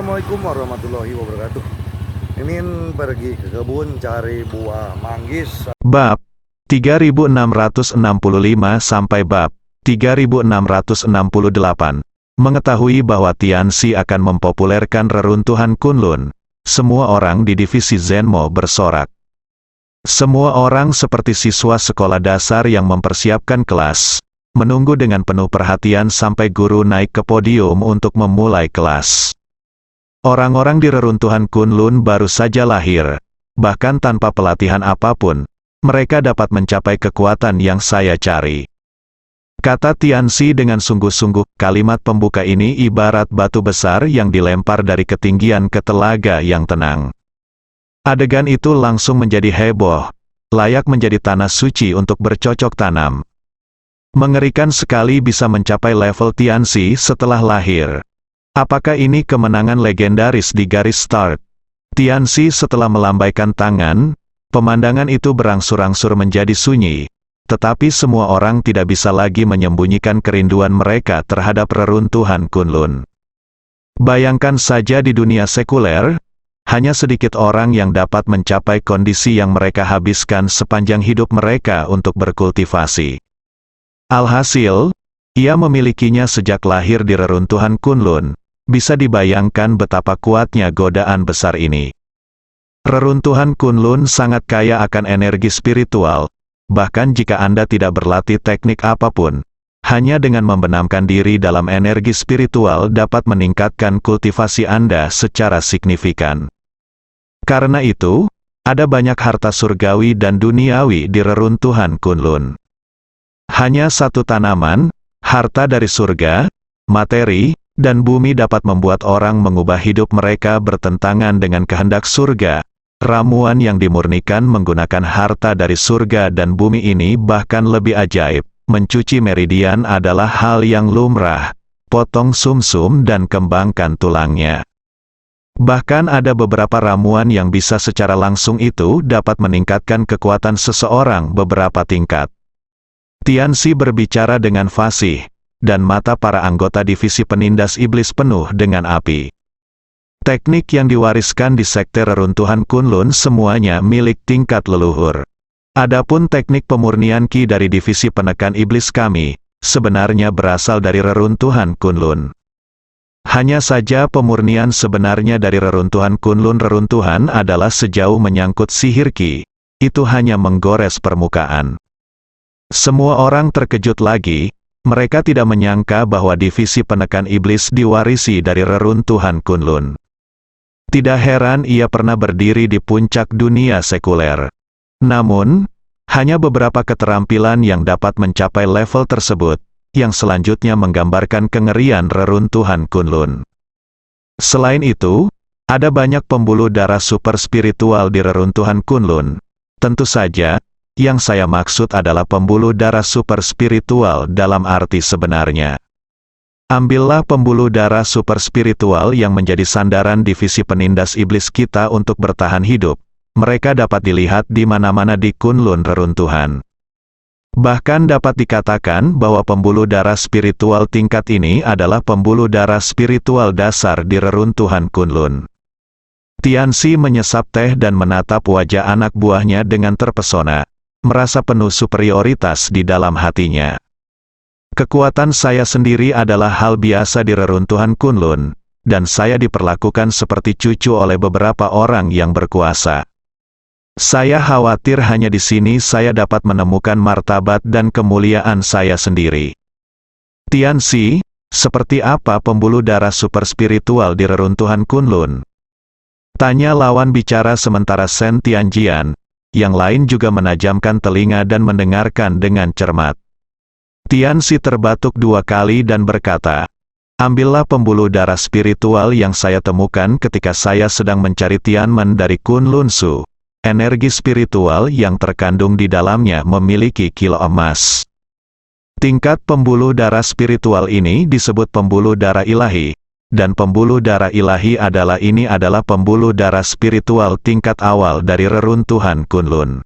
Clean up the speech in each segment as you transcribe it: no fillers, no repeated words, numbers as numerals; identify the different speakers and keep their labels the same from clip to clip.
Speaker 1: Assalamualaikum warahmatullahi wabarakatuh. Mimin pergi ke kebun cari buah manggis.
Speaker 2: Bab 3665 sampai bab 3668. Mengetahui bahwa Tianxi akan mempopulerkan reruntuhan Kunlun, semua orang di divisi Zenmo bersorak. Semua orang seperti siswa sekolah dasar yang mempersiapkan kelas, menunggu dengan penuh perhatian sampai guru naik ke podium untuk memulai kelas. Orang-orang di reruntuhan Kunlun baru saja lahir, bahkan tanpa pelatihan apapun, mereka dapat mencapai kekuatan yang saya cari. Kata Tianxi dengan sungguh-sungguh, kalimat pembuka ini ibarat batu besar yang dilempar dari ketinggian ke telaga yang tenang. Adegan itu langsung menjadi heboh, layak menjadi tanah suci untuk bercocok tanam. Mengerikan sekali bisa mencapai level Tianxi setelah lahir. Apakah ini kemenangan legendaris di garis start? Tianxi setelah melambaikan tangan, pemandangan itu berangsur-angsur menjadi sunyi, tetapi semua orang tidak bisa lagi menyembunyikan kerinduan mereka terhadap reruntuhan Kunlun. Bayangkan saja di dunia sekuler, hanya sedikit orang yang dapat mencapai kondisi yang mereka habiskan sepanjang hidup mereka untuk berkultivasi. Alhasil, ia memilikinya sejak lahir di reruntuhan Kunlun. Bisa dibayangkan betapa kuatnya godaan besar ini. Reruntuhan Kunlun sangat kaya akan energi spiritual, bahkan jika Anda tidak berlatih teknik apapun, hanya dengan membenamkan diri dalam energi spiritual dapat meningkatkan kultivasi Anda secara signifikan. Karena itu, ada banyak harta surgawi dan duniawi di reruntuhan Kunlun. Hanya satu tanaman, harta dari surga, materi, dan bumi dapat membuat orang mengubah hidup mereka bertentangan dengan kehendak surga. Ramuan yang dimurnikan menggunakan harta dari surga dan bumi ini bahkan lebih ajaib. Mencuci meridian adalah hal yang lumrah. Potong sumsum dan kembangkan tulangnya. Bahkan ada beberapa ramuan yang bisa secara langsung itu dapat meningkatkan kekuatan seseorang beberapa tingkat. Tianxi berbicara dengan fasih, dan mata para anggota divisi penindas iblis penuh dengan api. Teknik yang diwariskan di sekte reruntuhan Kunlun semuanya milik tingkat leluhur. Adapun teknik pemurnian Qi dari divisi penekan iblis kami, sebenarnya berasal dari reruntuhan Kunlun. Hanya saja pemurnian sebenarnya dari reruntuhan Kunlun adalah sejauh menyangkut sihir Qi, itu hanya menggores permukaan. Semua orang terkejut lagi. Mereka tidak menyangka bahwa divisi penekan iblis diwarisi dari reruntuhan Kunlun. Tidak heran ia pernah berdiri di puncak dunia sekuler. Namun, hanya beberapa keterampilan yang dapat mencapai level tersebut, yang selanjutnya menggambarkan kengerian reruntuhan Kunlun. Selain itu, ada banyak pembuluh darah super spiritual di reruntuhan Kunlun. Tentu saja, yang saya maksud adalah pembuluh darah super spiritual dalam arti sebenarnya. Ambillah pembuluh darah super spiritual yang menjadi sandaran divisi penindas iblis kita untuk bertahan hidup. Mereka dapat dilihat di mana-mana di Kunlun reruntuhan. Bahkan dapat dikatakan bahwa pembuluh darah spiritual tingkat ini adalah pembuluh darah spiritual dasar di reruntuhan Kunlun. Tianxi menyesap teh dan menatap wajah anak buahnya dengan terpesona. Merasa penuh superioritas di dalam hatinya. Kekuatan saya sendiri adalah hal biasa di reruntuhan Kunlun, dan saya diperlakukan seperti cucu oleh beberapa orang yang berkuasa. Saya khawatir hanya di sini saya dapat menemukan martabat dan kemuliaan saya sendiri. Tianxi, seperti apa pembuluh darah super spiritual di reruntuhan Kunlun? Tanya lawan bicara sementara Shen Tianjian. Yang lain juga menajamkan telinga dan mendengarkan dengan cermat. Tianxi terbatuk 2 kali dan berkata, ambillah pembuluh darah spiritual yang saya temukan ketika saya sedang mencari Tianmen dari Kunlun Su. Energi spiritual yang terkandung di dalamnya memiliki kilo emas. Tingkat pembuluh darah spiritual ini disebut pembuluh darah ilahi. Dan pembuluh darah ilahi adalah pembuluh darah spiritual tingkat awal dari reruntuhan Kunlun.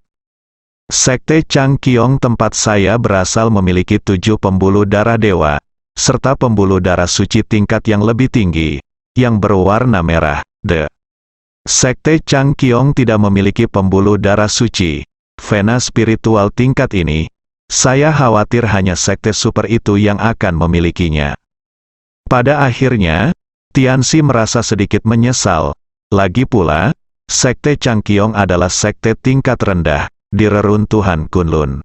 Speaker 2: Sekte Changqiong tempat saya berasal memiliki 7 pembuluh darah dewa, serta pembuluh darah suci tingkat yang lebih tinggi, yang berwarna merah. Sekte Changqiong tidak memiliki pembuluh darah suci, vena spiritual tingkat ini. Saya khawatir hanya sekte super itu yang akan memilikinya. Pada akhirnya, Tianxi merasa sedikit menyesal. Lagi pula, sekte Changqiong adalah sekte tingkat rendah di reruntuhan Kunlun.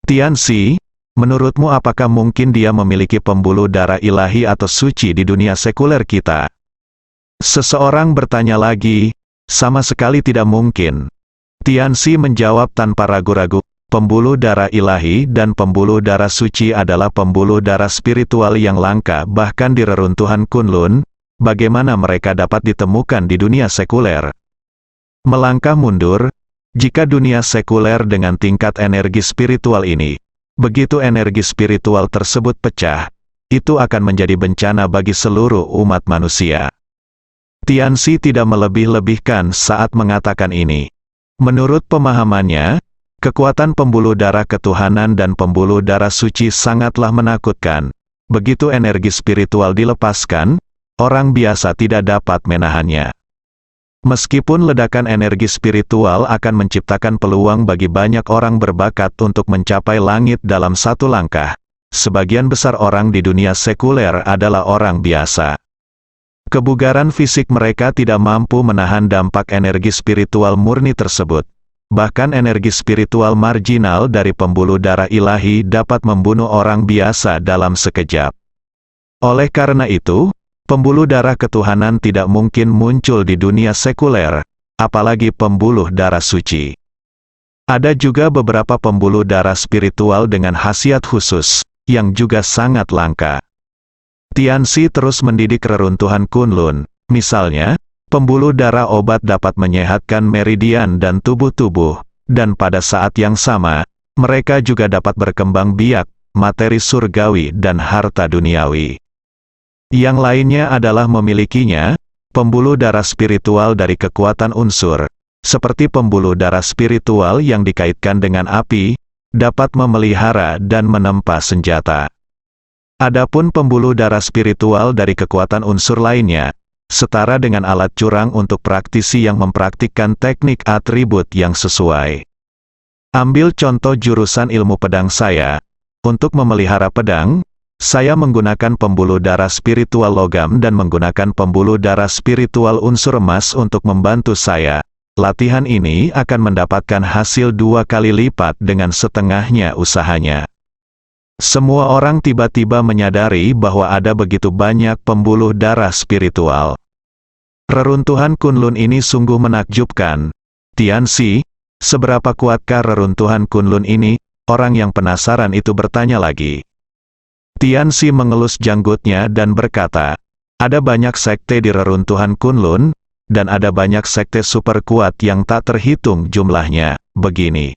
Speaker 2: Tianxi, menurutmu apakah mungkin dia memiliki pembuluh darah ilahi atau suci di dunia sekuler kita? Seseorang bertanya lagi, sama sekali tidak mungkin. Tianxi menjawab tanpa ragu-ragu, pembuluh darah ilahi dan pembuluh darah suci adalah pembuluh darah spiritual yang langka bahkan di reruntuhan Kunlun. Bagaimana mereka dapat ditemukan di dunia sekuler? Melangkah mundur, jika dunia sekuler dengan tingkat energi spiritual ini, begitu energi spiritual tersebut pecah, itu akan menjadi bencana bagi seluruh umat manusia. Tianxi tidak melebih-lebihkan saat mengatakan ini. Menurut pemahamannya, kekuatan pembuluh darah ketuhanan dan pembuluh darah suci sangatlah menakutkan. Begitu energi spiritual dilepaskan, orang biasa tidak dapat menahannya. Meskipun ledakan energi spiritual akan menciptakan peluang bagi banyak orang berbakat untuk mencapai langit dalam satu langkah, sebagian besar orang di dunia sekuler adalah orang biasa. Kebugaran fisik mereka tidak mampu menahan dampak energi spiritual murni tersebut. Bahkan energi spiritual marginal dari pembuluh darah ilahi dapat membunuh orang biasa dalam sekejap. Oleh karena itu, pembuluh darah ketuhanan tidak mungkin muncul di dunia sekuler, apalagi pembuluh darah suci. Ada juga beberapa pembuluh darah spiritual dengan khasiat khusus, yang juga sangat langka. Tianxi terus mendidik reruntuhan Kunlun, misalnya, pembuluh darah obat dapat menyehatkan meridian dan tubuh-tubuh, dan pada saat yang sama, mereka juga dapat berkembang biak, materi surgawi dan harta duniawi. Yang lainnya adalah memilikinya, pembuluh darah spiritual dari kekuatan unsur, seperti pembuluh darah spiritual yang dikaitkan dengan api, dapat memelihara dan menempa senjata. Adapun pembuluh darah spiritual dari kekuatan unsur lainnya, setara dengan alat curang untuk praktisi yang mempraktikkan teknik atribut yang sesuai. Ambil contoh jurusan ilmu pedang saya. Untuk memelihara pedang, saya menggunakan pembuluh darah spiritual logam dan menggunakan pembuluh darah spiritual unsur emas untuk membantu saya. Latihan ini akan mendapatkan hasil 2 kali lipat dengan setengahnya usahanya. Semua orang tiba-tiba menyadari bahwa ada begitu banyak pembuluh darah spiritual. Reruntuhan Kunlun ini sungguh menakjubkan. Tianxi, seberapa kuatkah reruntuhan Kunlun ini? Orang yang penasaran itu bertanya lagi. Tianxi mengelus janggutnya dan berkata, ada banyak sekte di reruntuhan Kunlun, dan ada banyak sekte super kuat yang tak terhitung jumlahnya. Begini.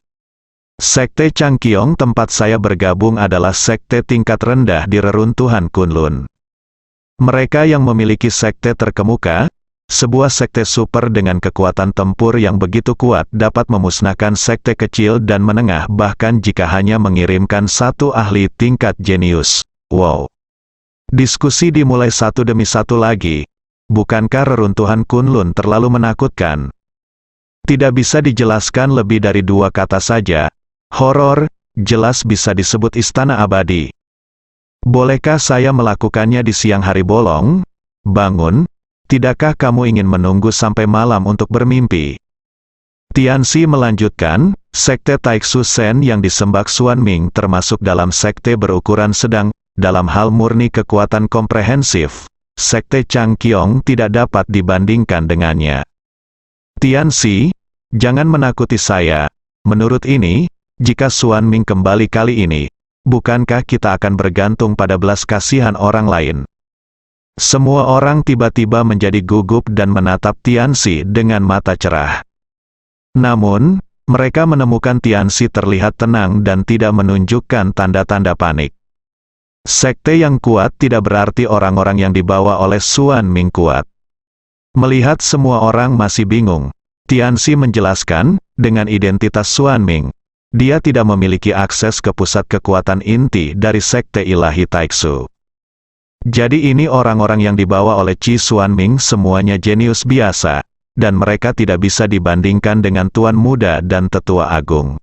Speaker 2: Sekte Changqiong tempat saya bergabung adalah sekte tingkat rendah di reruntuhan Kunlun. Mereka yang memiliki sekte terkemuka, sebuah sekte super dengan kekuatan tempur yang begitu kuat dapat memusnahkan sekte kecil dan menengah bahkan jika hanya mengirimkan satu ahli tingkat jenius. Wow. Diskusi dimulai satu demi satu lagi. Bukankah reruntuhan Kunlun terlalu menakutkan? Tidak bisa dijelaskan lebih dari 2 kata saja. Horor, jelas bisa disebut istana abadi. Bolehkah saya melakukannya di siang hari bolong? Bangun, tidakkah kamu ingin menunggu sampai malam untuk bermimpi? Tianxi melanjutkan, sekte Taixu Shen yang disembah Xuan Ming termasuk dalam sekte berukuran sedang, dalam hal murni kekuatan komprehensif. Sekte Changqiong tidak dapat dibandingkan dengannya. Tianxi, jangan menakuti saya. Menurut ini, jika Xuan Ming kembali kali ini, bukankah kita akan bergantung pada belas kasihan orang lain? Semua orang tiba-tiba menjadi gugup dan menatap Tianxi dengan mata cerah. Namun, mereka menemukan Tianxi terlihat tenang dan tidak menunjukkan tanda-tanda panik. Sekte yang kuat tidak berarti orang-orang yang dibawa oleh Xuan Ming kuat. Melihat semua orang masih bingung, Tianxi menjelaskan, dengan identitas Xuan Ming, dia tidak memiliki akses ke pusat kekuatan inti dari sekte ilahi Taixu. Jadi ini orang-orang yang dibawa oleh Qi Xuanming semuanya jenius biasa, dan mereka tidak bisa dibandingkan dengan Tuan Muda dan Tetua Agung.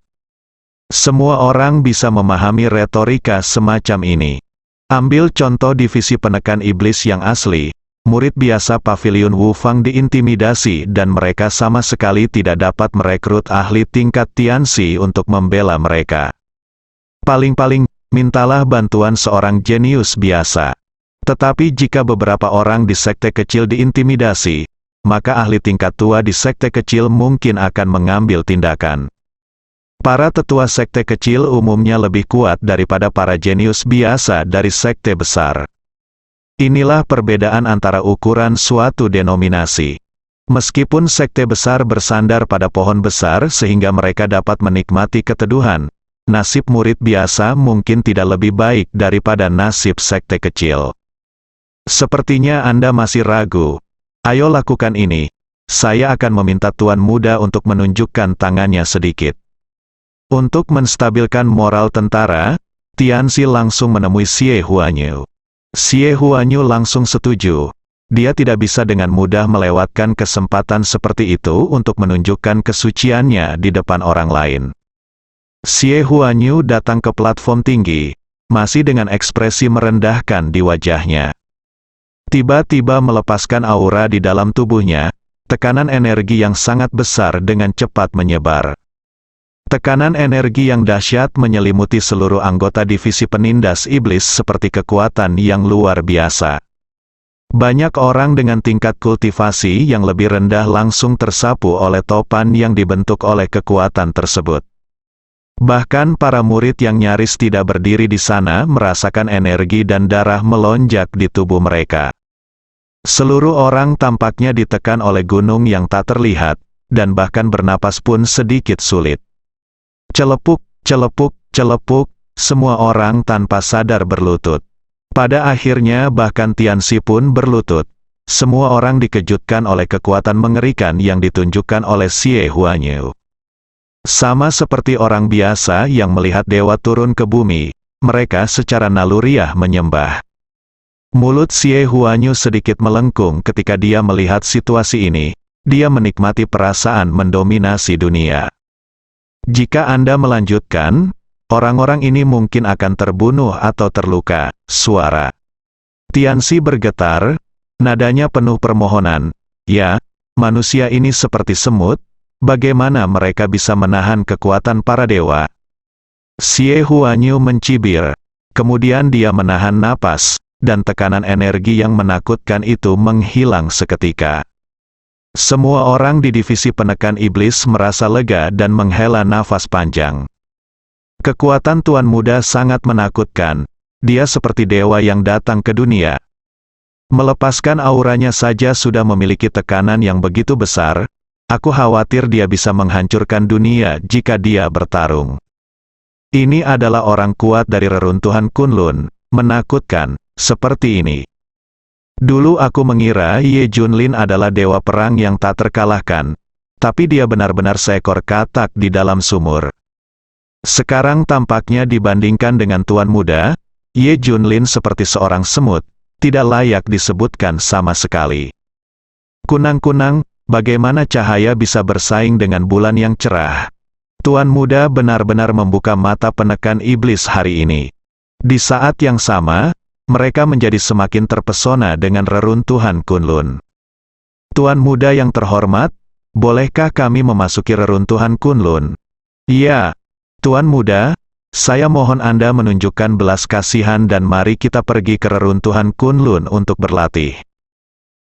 Speaker 2: Semua orang bisa memahami retorika semacam ini. Ambil contoh divisi penekan iblis yang asli, murid biasa Pavilion Wu Fang diintimidasi dan mereka sama sekali tidak dapat merekrut ahli tingkat Tianxi untuk membela mereka. Paling-paling, mintalah bantuan seorang jenius biasa. Tetapi jika beberapa orang di sekte kecil diintimidasi, maka ahli tingkat tua di sekte kecil mungkin akan mengambil tindakan. Para tetua sekte kecil umumnya lebih kuat daripada para jenius biasa dari sekte besar. Inilah perbedaan antara ukuran suatu denominasi. Meskipun sekte besar bersandar pada pohon besar sehingga mereka dapat menikmati keteduhan, nasib murid biasa mungkin tidak lebih baik daripada nasib sekte kecil. Sepertinya Anda masih ragu. Ayo lakukan ini. Saya akan meminta Tuan Muda untuk menunjukkan tangannya sedikit. Untuk menstabilkan moral tentara, Tianxi langsung menemui Xie Huanyu. Xie Huanyu langsung setuju. Dia tidak bisa dengan mudah melewatkan kesempatan seperti itu untuk menunjukkan kesuciannya di depan orang lain. Xie Huanyu datang ke platform tinggi, masih dengan ekspresi merendahkan di wajahnya. Tiba-tiba melepaskan aura di dalam tubuhnya, tekanan energi yang sangat besar dengan cepat menyebar. Tekanan energi yang dahsyat menyelimuti seluruh anggota divisi penindas iblis seperti kekuatan yang luar biasa. Banyak orang dengan tingkat kultivasi yang lebih rendah langsung tersapu oleh topan yang dibentuk oleh kekuatan tersebut. Bahkan para murid yang nyaris tidak berdiri di sana merasakan energi dan darah melonjak di tubuh mereka. Seluruh orang tampaknya ditekan oleh gunung yang tak terlihat, dan bahkan bernapas pun sedikit sulit. Celepuk, celepuk, celepuk, semua orang tanpa sadar berlutut. Pada akhirnya bahkan Tianxi pun berlutut. Semua orang dikejutkan oleh kekuatan mengerikan yang ditunjukkan oleh Xie Huanyu. Sama seperti orang biasa yang melihat dewa turun ke bumi, mereka secara naluriah menyembah. Mulut Xie Huanyu sedikit melengkung ketika dia melihat situasi ini. Dia menikmati perasaan mendominasi dunia. Jika Anda melanjutkan, orang-orang ini mungkin akan terbunuh atau terluka. Suara Tianxi bergetar, nadanya penuh permohonan. Ya, manusia ini seperti semut, bagaimana mereka bisa menahan kekuatan para dewa? Xie Huanyu mencibir, kemudian dia menahan napas, dan tekanan energi yang menakutkan itu menghilang seketika. Semua orang di divisi penekan iblis merasa lega dan menghela nafas panjang. Kekuatan Tuan Muda sangat menakutkan. Dia seperti dewa yang datang ke dunia. Melepaskan auranya saja sudah memiliki tekanan yang begitu besar. Aku khawatir dia bisa menghancurkan dunia jika dia bertarung. Ini adalah orang kuat dari reruntuhan Kunlun, menakutkan. Seperti ini. Dulu aku mengira Ye Junlin adalah dewa perang yang tak terkalahkan, tapi dia benar-benar seekor katak di dalam sumur. Sekarang tampaknya dibandingkan dengan Tuan Muda, Ye Junlin seperti seorang semut, tidak layak disebutkan sama sekali. Kunang-kunang, bagaimana cahaya bisa bersaing dengan bulan yang cerah? Tuan Muda benar-benar membuka mata penekan iblis hari ini. Di saat yang sama, mereka menjadi semakin terpesona dengan reruntuhan Kunlun. Tuan Muda yang terhormat, bolehkah kami memasuki reruntuhan Kunlun? Ya, Tuan Muda, saya mohon Anda menunjukkan belas kasihan dan mari kita pergi ke reruntuhan Kunlun untuk berlatih.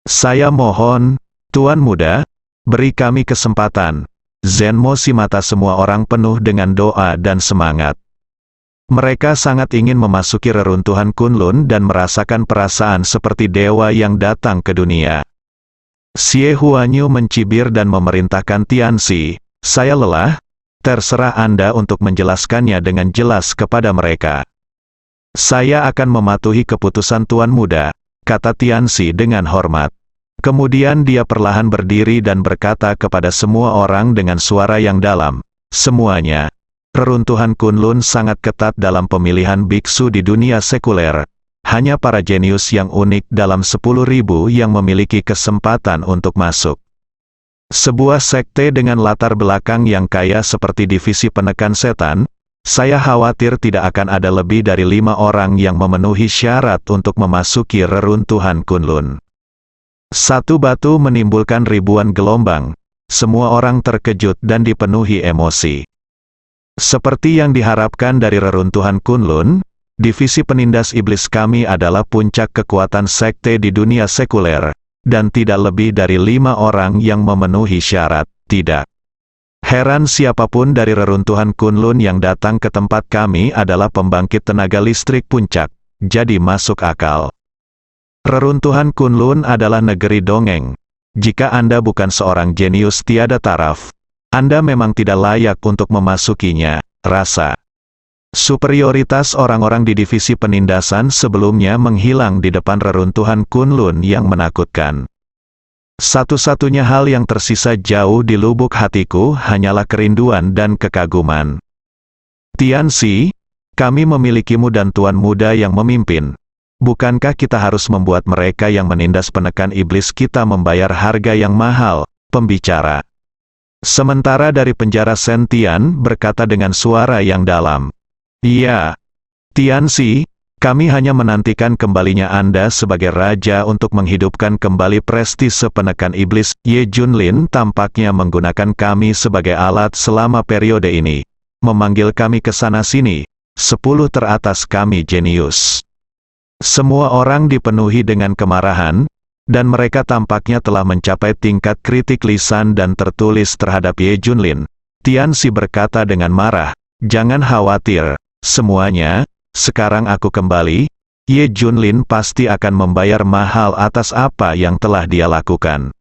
Speaker 2: Saya mohon, Tuan Muda, beri kami kesempatan. Zenmo si mata semua orang penuh dengan doa dan semangat. Mereka sangat ingin memasuki reruntuhan Kunlun dan merasakan perasaan seperti dewa yang datang ke dunia. Xie Huanyu mencibir dan memerintahkan Tianxi, saya lelah, terserah Anda untuk menjelaskannya dengan jelas kepada mereka. Saya akan mematuhi keputusan Tuan Muda, kata Tianxi dengan hormat. Kemudian dia perlahan berdiri dan berkata kepada semua orang dengan suara yang dalam, semuanya. Reruntuhan Kunlun sangat ketat dalam pemilihan biksu di dunia sekuler. hanya para jenius yang unik dalam 10.000 yang memiliki kesempatan untuk masuk. Sebuah sekte dengan latar belakang yang kaya seperti divisi penekan setan, saya khawatir tidak akan ada lebih dari 5 orang yang memenuhi syarat untuk memasuki reruntuhan Kunlun. Satu batu menimbulkan ribuan gelombang, semua orang terkejut dan dipenuhi emosi. Seperti yang diharapkan dari reruntuhan Kunlun, divisi penindas iblis kami adalah puncak kekuatan sekte di dunia sekuler, dan tidak lebih dari 5 orang yang memenuhi syarat, tidak. Heran siapapun dari reruntuhan Kunlun yang datang ke tempat kami adalah pembangkit tenaga listrik puncak, jadi masuk akal. Reruntuhan Kunlun adalah negeri dongeng. Jika Anda bukan seorang jenius tiada taraf, Anda memang tidak layak untuk memasukinya, rasa. Superioritas orang-orang di divisi penindasan sebelumnya menghilang di depan reruntuhan Kunlun yang menakutkan. Satu-satunya hal yang tersisa jauh di lubuk hatiku hanyalah kerinduan dan kekaguman. Tianxi, kami memilikimu dan Tuan Muda yang memimpin. Bukankah kita harus membuat mereka yang menindas penekan iblis kita membayar harga yang mahal? Pembicara. Sementara dari penjara Sentian berkata dengan suara yang dalam. Iya. Tianxi, kami hanya menantikan kembalinya Anda sebagai raja untuk menghidupkan kembali prestise penekan iblis. Ye Junlin tampaknya menggunakan kami sebagai alat selama periode ini. Memanggil kami ke sana-sini. 10 teratas kami jenius. Semua orang dipenuhi dengan kemarahan, dan mereka tampaknya telah mencapai tingkat kritik lisan dan tertulis terhadap Ye Junlin. Tianxi berkata dengan marah, jangan khawatir, semuanya, sekarang aku kembali, Ye Junlin pasti akan membayar mahal atas apa yang telah dia lakukan.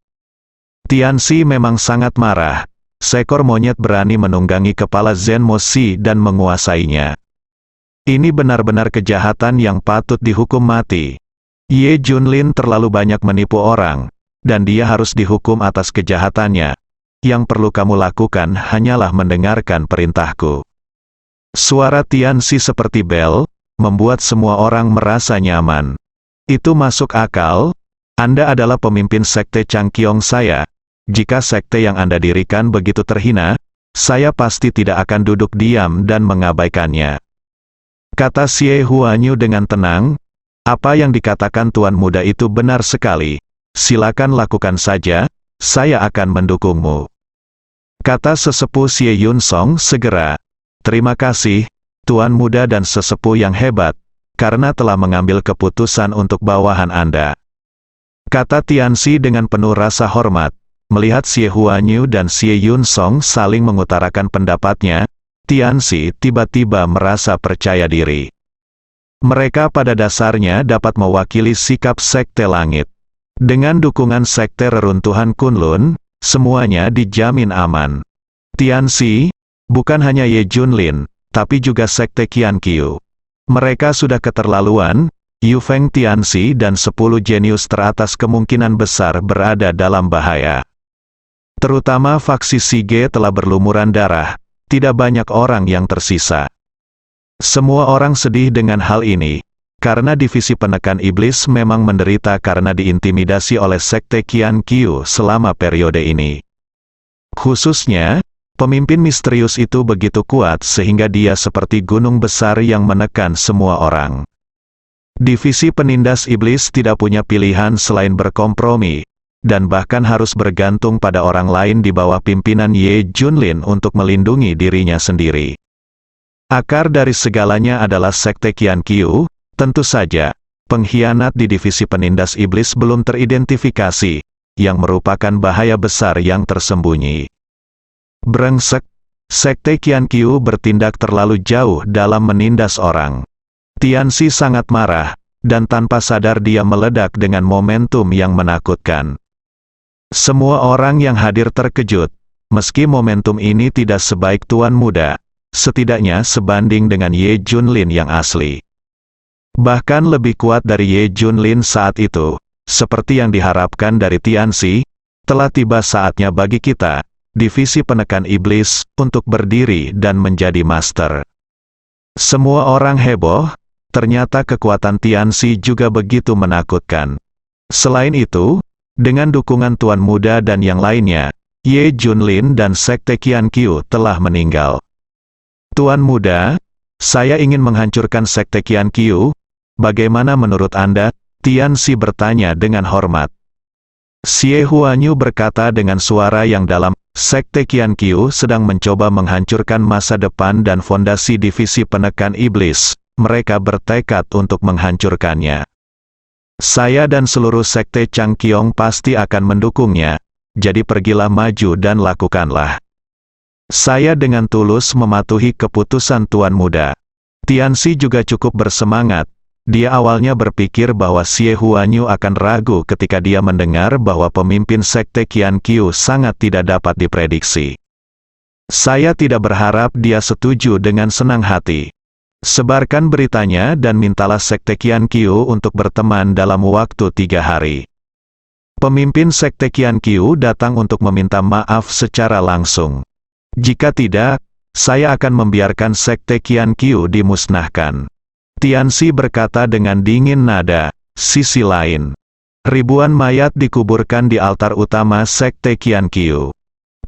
Speaker 2: Tianxi memang sangat marah, seekor monyet berani menunggangi kepala Zen Moshi dan menguasainya. Ini benar-benar kejahatan yang patut dihukum mati. Ye Junlin terlalu banyak menipu orang, dan dia harus dihukum atas kejahatannya. Yang perlu kamu lakukan hanyalah mendengarkan perintahku. Suara Tianxi seperti bel, membuat semua orang merasa nyaman. Itu masuk akal. Anda adalah pemimpin sekte Changqiong saya. Jika sekte yang Anda dirikan begitu terhina, saya pasti tidak akan duduk diam dan mengabaikannya. Kata Xie Huanyu dengan tenang, apa yang dikatakan Tuan Muda itu benar sekali. Silakan lakukan saja, saya akan mendukungmu. Kata sesepuh Xie Yunsong segera. Terima kasih, Tuan Muda dan sesepuh yang hebat, karena telah mengambil keputusan untuk bawahan Anda. Kata Tianxi dengan penuh rasa hormat. Melihat Xie Huanyu dan Xie Yunsong saling mengutarakan pendapatnya, Tianxi tiba-tiba merasa percaya diri. Mereka pada dasarnya dapat mewakili sikap sekte langit. Dengan dukungan sekte reruntuhan Kunlun, semuanya dijamin aman. Tianxi, bukan hanya Ye Junlin, tapi juga sekte Qianqiu. Mereka sudah keterlaluan, Yu Feng Tianxi dan 10 jenius teratas kemungkinan besar berada dalam bahaya. Terutama faksi Sige telah berlumuran darah. Tidak banyak orang yang tersisa. Semua orang sedih dengan hal ini, karena divisi penekan iblis memang menderita karena diintimidasi oleh sekte Qianqiu selama periode ini. Khususnya, pemimpin misterius itu begitu kuat sehingga dia seperti gunung besar yang menekan semua orang. Divisi penindas iblis tidak punya pilihan selain berkompromi, dan bahkan harus bergantung pada orang lain di bawah pimpinan Ye Junlin untuk melindungi dirinya sendiri. Akar dari segalanya adalah sekte Qianqiu. Tentu saja, pengkhianat di divisi penindas iblis belum teridentifikasi, yang merupakan bahaya besar yang tersembunyi. Brengsek, sekte Qianqiu bertindak terlalu jauh dalam menindas orang. Tianxi sangat marah, dan tanpa sadar dia meledak dengan momentum yang menakutkan. Semua orang yang hadir terkejut, meski momentum ini tidak sebaik Tuan Muda, setidaknya sebanding dengan Ye Junlin yang asli. Bahkan lebih kuat dari Ye Junlin saat itu, seperti yang diharapkan dari Tianxi, telah tiba saatnya bagi kita, divisi penekan iblis, untuk berdiri dan menjadi master. Semua orang heboh, ternyata kekuatan Tianxi juga begitu menakutkan. Selain itu, dengan dukungan Tuan Muda dan yang lainnya, Ye Junlin dan Sekte Qiankyu telah meninggal. Tuan Muda, saya ingin menghancurkan Sekte Qiankyu. Bagaimana menurut Anda? Tianxi bertanya dengan hormat. Xie Huanyu berkata dengan suara yang dalam, Sekte Qiankyu sedang mencoba menghancurkan masa depan dan fondasi divisi penekan iblis. Mereka bertekad untuk menghancurkannya. Saya dan seluruh Sekte Changqiong pasti akan mendukungnya. Jadi pergilah maju dan lakukanlah. Saya dengan tulus mematuhi keputusan Tuan Muda. Tianxi juga cukup bersemangat. Dia awalnya berpikir bahwa Xie Huanyu akan ragu ketika dia mendengar bahwa pemimpin Sekte Qiankyu sangat tidak dapat diprediksi. Saya tidak berharap dia setuju dengan senang hati. Sebarkan beritanya dan mintalah Sekte Qiankyu untuk berteman dalam waktu 3 hari. Pemimpin Sekte Qiankyu datang untuk meminta maaf secara langsung. Jika tidak, saya akan membiarkan Sekte Qiankyu dimusnahkan. Tianxi berkata dengan dingin nada. Sisi lain, ribuan mayat dikuburkan di altar utama Sekte Qiankyu.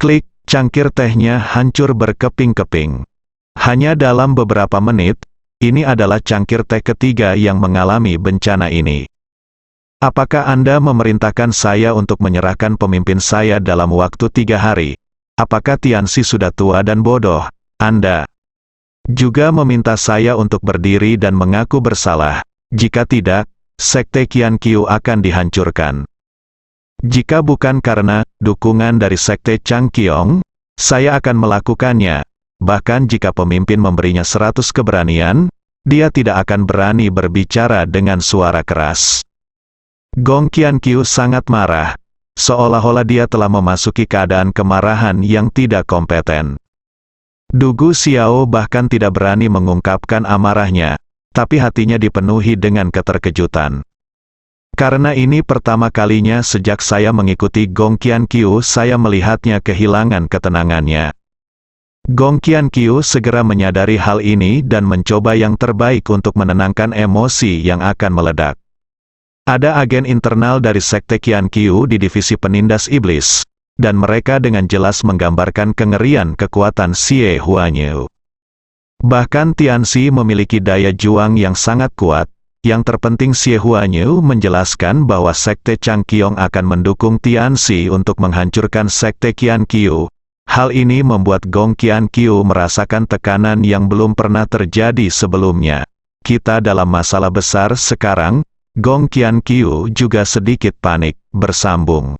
Speaker 2: Klik, cangkir tehnya hancur berkeping-keping. Hanya dalam beberapa menit, ini adalah cangkir teh ketiga yang mengalami bencana ini. Apakah Anda memerintahkan saya untuk menyerahkan pemimpin saya dalam waktu 3 hari? Apakah Tianxi sudah tua dan bodoh? Anda juga meminta saya untuk berdiri dan mengaku bersalah. Jika tidak, Sekte Qiankyu akan dihancurkan. Jika bukan karena dukungan dari Sekte Changqiong, saya akan melakukannya. Bahkan jika pemimpin memberinya 100 keberanian, dia tidak akan berani berbicara dengan suara keras. Gong Qiankyu sangat marah, seolah-olah dia telah memasuki keadaan kemarahan yang tidak kompeten. Du Guxiao bahkan tidak berani mengungkapkan amarahnya, tapi hatinya dipenuhi dengan keterkejutan. Karena ini pertama kalinya sejak saya mengikuti Gong Qiankyu saya melihatnya kehilangan ketenangannya. Gong Qiankyu segera menyadari hal ini dan mencoba yang terbaik untuk menenangkan emosi yang akan meledak. Ada agen internal dari Sekte Qiankyu di divisi penindas iblis, dan mereka dengan jelas menggambarkan kengerian kekuatan Xie Huanyu. Bahkan Tianxi memiliki daya juang yang sangat kuat. Yang terpenting Xie Huanyu menjelaskan bahwa Sekte Changqiong akan mendukung Tianxi untuk menghancurkan Sekte Qiankyu. Hal ini membuat Gong Qiankyu merasakan tekanan yang belum pernah terjadi sebelumnya. Kita dalam masalah besar sekarang. Gong Qiankyu juga sedikit panik, bersambung.